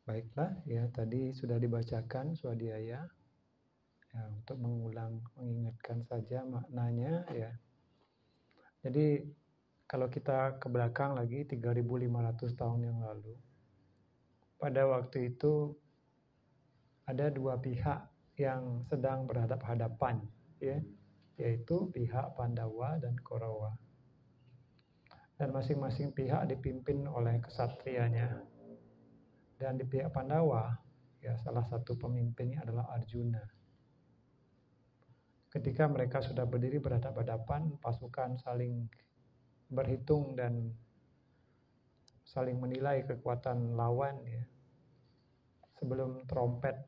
Baiklah, ya tadi sudah dibacakan swadhyaya, ya untuk mengingatkan saja maknanya ya. Jadi kalau kita ke belakang lagi 3.500 tahun yang lalu, pada waktu itu ada dua pihak yang sedang berhadap-hadapan, ya, yaitu pihak Pandawa dan Kaurawa. Dan masing-masing pihak dipimpin oleh kesatrianya. Dan di pihak Pandawa, ya salah satu pemimpinnya adalah Arjuna. Ketika mereka sudah berdiri berhadapan-hadapan, pasukan saling berhitung dan saling menilai kekuatan lawan ya. Sebelum trompet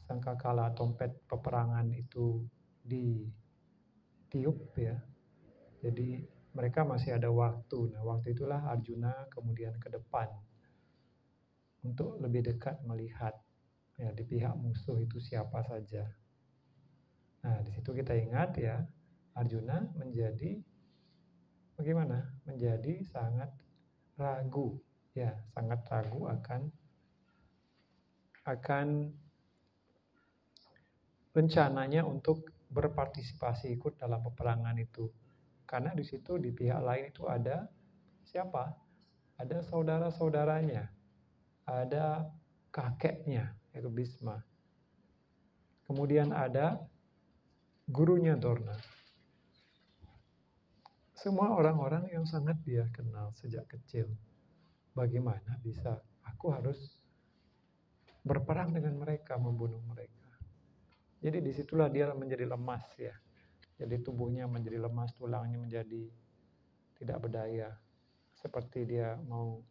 sangkakala trompet peperangan itu ditiup ya. Jadi mereka masih ada waktu. Nah, waktu itulah Arjuna kemudian ke depan untuk lebih dekat melihat ya di pihak musuh itu siapa saja. Nah, di situ kita ingat ya, Arjuna menjadi bagaimana? Menjadi sangat ragu, ya, sangat ragu akan rencananya untuk berpartisipasi ikut dalam peperangan itu. Karena di situ di pihak lain itu ada siapa? Ada saudara-saudaranya, ada kakeknya, yaitu Bhisma. Kemudian ada gurunya Dorna. Semua orang-orang yang sangat dia kenal sejak kecil. Bagaimana bisa aku harus berperang dengan mereka, membunuh mereka. Jadi disitulah dia menjadi lemas ya. Jadi tubuhnya menjadi lemas, tulangnya menjadi tidak berdaya. Seperti dia mau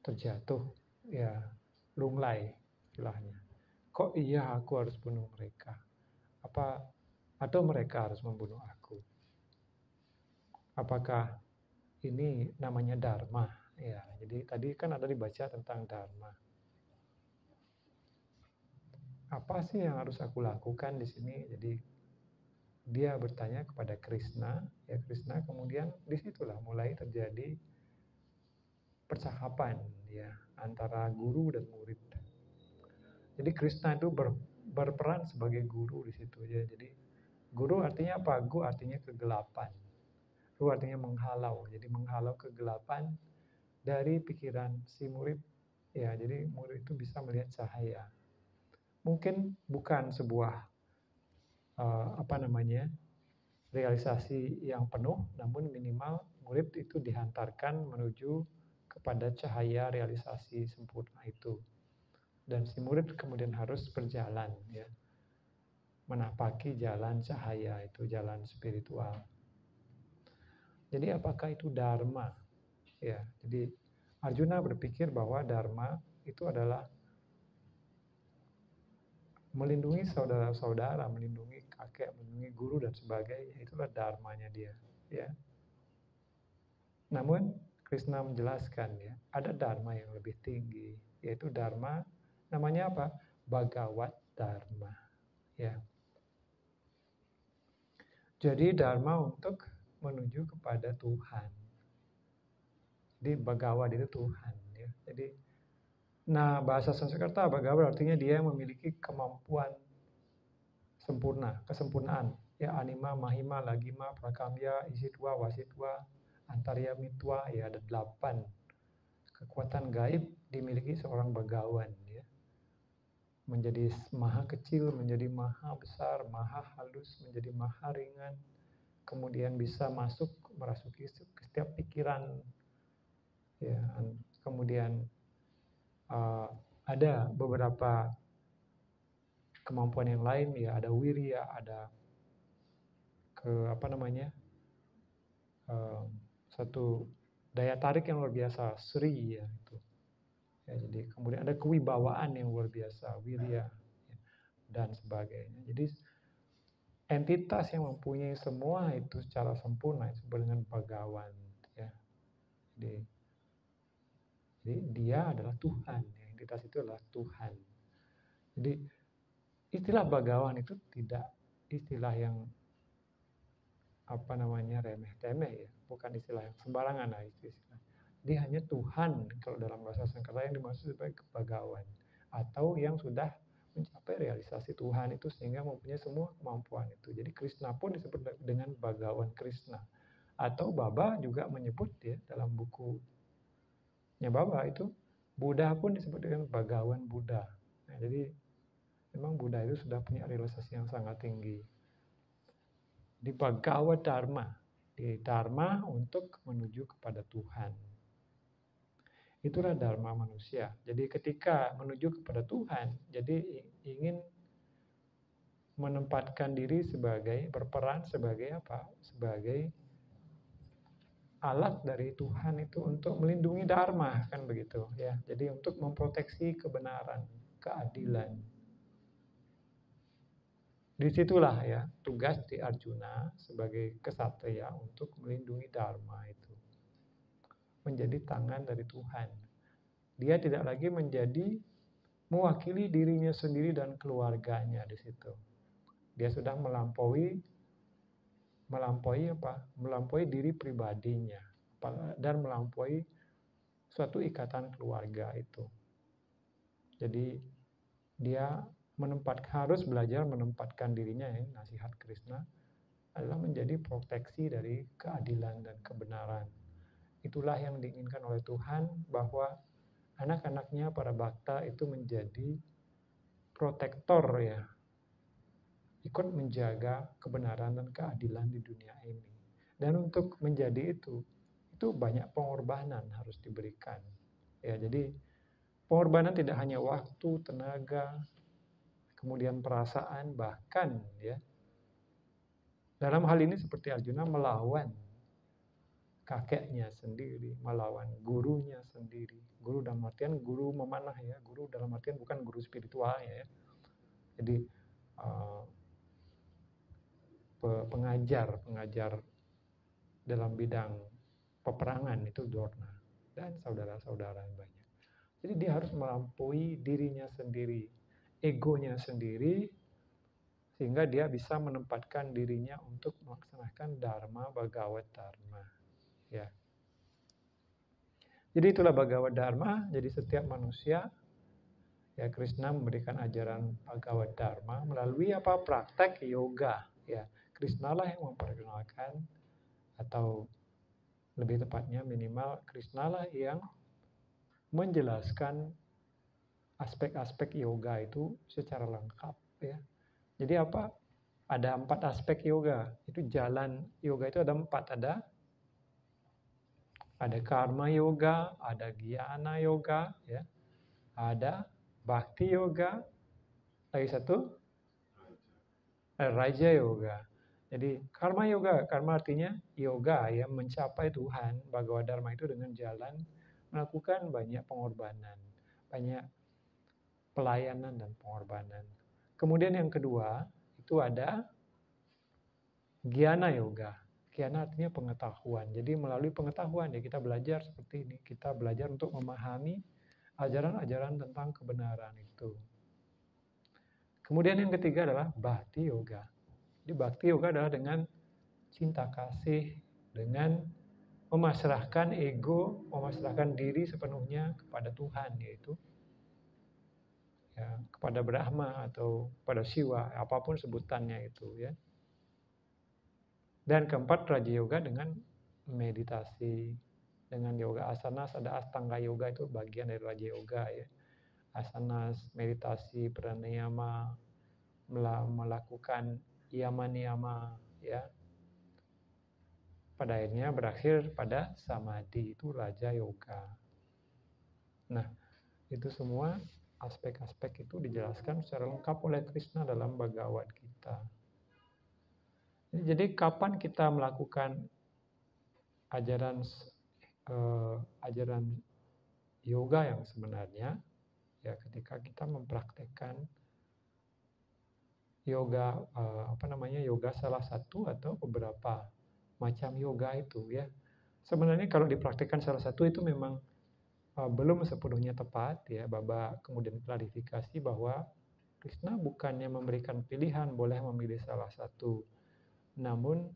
terjatuh, ya lunglai istilahnya. Kok iya aku harus bunuh mereka? Atau mereka harus membunuh aku? Apakah ini namanya dharma? Ya, jadi tadi kan ada dibaca tentang dharma. Apa sih yang harus aku lakukan di sini? Jadi dia bertanya kepada Krishna, ya Krishna kemudian disitulah mulai terjadi percakapan ya antara guru dan murid. Jadi Krishna itu berperan sebagai guru di situ ya. Jadi guru artinya apa? Gu artinya kegelapan. Ru artinya menghalau. Jadi menghalau kegelapan dari pikiran si murid. Ya, jadi murid itu bisa melihat cahaya. Mungkin bukan sebuah realisasi yang penuh, namun minimal murid itu dihantarkan menuju kepada cahaya realisasi sempurna itu. Dan si murid kemudian harus berjalan ya, menapaki jalan cahaya itu, jalan spiritual. Jadi apakah itu dharma? Ya, jadi Arjuna berpikir bahwa dharma itu adalah melindungi saudara-saudara, melindungi kakek, melindungi guru dan sebagainya. Itulah dharmanya dia, ya. Namun Krishna menjelaskan ya, ada dharma yang lebih tinggi, yaitu dharma namanya apa? Bhagavat Dharma, ya. Jadi dharma untuk menuju kepada Tuhan. Jadi Bhagavat itu Tuhan, ya. Jadi nah bahasa Sanskerta Bhagavat artinya dia yang memiliki kemampuan sempurna, kesempurnaan. Ya anima, mahima, lagima, prakamya, isitwa, wasitwa, antarya mitwa, ya ada 8 kekuatan gaib dimiliki seorang bagawan ya. Menjadi maha kecil, menjadi maha besar, maha halus, menjadi maha ringan. Kemudian bisa merasuki setiap pikiran. Ya, kemudian ada beberapa kemampuan yang lain ya, ada wirya, ada satu daya tarik yang luar biasa, Sri ya itu. Ya, jadi kemudian ada kewibawaan yang luar biasa, wirya ya, dan sebagainya. Jadi entitas yang mempunyai semua itu secara sempurna disebut dengan Bhagawan ya. Jadi dia adalah Tuhan, entitas itu adalah Tuhan. Jadi istilah Bhagawan itu tidak istilah yang remeh-temeh ya, bukan istilah yang sembarangan lah istilah. Dia hanya Tuhan kalau dalam bahasa Sanskerta yang dimaksud sebagai Bhagawan, atau yang sudah mencapai realisasi Tuhan itu sehingga mempunyai semua kemampuan itu. Jadi Krishna pun disebut dengan Bhagawan Krishna. Atau Baba juga menyebut ya dalam bukunya Baba itu Buddha pun disebut dengan Bhagawan Buddha. Nah, jadi memang Buddha itu sudah punya realisasi yang sangat tinggi. Di Bhagavad Dharma, di Dharma untuk menuju kepada Tuhan. Itulah dharma manusia. Jadi ketika menuju kepada Tuhan, jadi ingin menempatkan diri sebagai, berperan sebagai apa? Sebagai alat dari Tuhan itu untuk melindungi dharma, kan begitu ya. Jadi untuk memproteksi kebenaran, keadilan. Disitulah ya tugas di Arjuna sebagai kesatria untuk melindungi dharma itu. Menjadi tangan dari Tuhan. Dia tidak lagi menjadi mewakili dirinya sendiri dan keluarganya di situ. Dia sudah melampaui apa? Melampaui diri pribadinya dan melampaui suatu ikatan keluarga itu. Jadi dia harus belajar menempatkan dirinya ya, nasihat Krishna adalah menjadi proteksi dari keadilan dan kebenaran. Itulah yang diinginkan oleh Tuhan, bahwa anak-anaknya para bhakta itu menjadi protektor ya, ikut menjaga kebenaran dan keadilan di dunia ini. Dan untuk menjadi itu banyak pengorbanan harus diberikan. Ya, jadi pengorbanan tidak hanya waktu, tenaga, kemudian perasaan, bahkan ya dalam hal ini seperti Arjuna melawan kakeknya sendiri, melawan gurunya sendiri. Guru dalam artian guru memanah ya, guru dalam artian bukan guru spiritualnya ya. Jadi pengajar dalam bidang peperangan itu Dorna dan saudara-saudara yang banyak. Jadi dia harus melampaui dirinya sendiri, egonya sendiri, sehingga dia bisa menempatkan dirinya untuk melaksanakan Dharma Bhagavad Dharma. Ya. Jadi itulah Bhagavad Dharma. Jadi setiap manusia, ya Krishna memberikan ajaran Bhagavad Dharma melalui apa? Praktek yoga. Ya, Krishna lah yang memperkenalkan, atau lebih tepatnya minimal Krishna lah yang menjelaskan aspek-aspek yoga itu secara lengkap ya. Jadi apa? Ada 4 aspek yoga. Itu jalan yoga itu ada 4. Ada karma yoga, ada jnana yoga, ya. Ada bhakti yoga, lagi satu raja yoga. Jadi karma yoga, karma artinya yoga yang mencapai Tuhan. Bhagavad Dharma itu dengan jalan melakukan banyak pengorbanan, banyak pelayanan dan pengorbanan. Kemudian yang kedua itu ada jnana yoga. Jnana artinya pengetahuan. Jadi melalui pengetahuan ya kita belajar seperti ini. Kita belajar untuk memahami ajaran-ajaran tentang kebenaran itu. Kemudian yang ketiga adalah bhakti yoga. Jadi bhakti yoga adalah dengan cinta kasih, dengan memasrahkan ego, memasrahkan diri sepenuhnya kepada Tuhan, yaitu ya, kepada Brahma atau pada Siwa, apapun sebutannya itu ya. Dan keempat Raja Yoga dengan meditasi, dengan yoga asanas. Ada Astanga Yoga, itu bagian dari Raja Yoga ya. Asanas, meditasi, pranayama, melakukan yama-niyama ya. Pada akhirnya berakhir pada samadhi, itu Raja Yoga. Nah, itu semua aspek-aspek itu dijelaskan secara lengkap oleh Krishna dalam Bhagavad Gita. Jadi kapan kita melakukan ajaran yoga yang sebenarnya, ya ketika kita mempraktekkan yoga yoga salah satu atau beberapa macam yoga itu ya. Sebenarnya kalau dipraktekkan salah satu itu memang belum sepenuhnya tepat ya. Baba kemudian klarifikasi bahwa Krishna bukannya memberikan pilihan boleh memilih salah satu, namun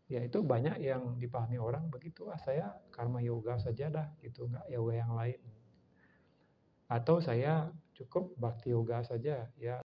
Ya itu banyak yang dipahami orang begitu, saya karma yoga saja dah gitu, nggak yoga yang lain. Atau saya cukup bhakti yoga saja, ya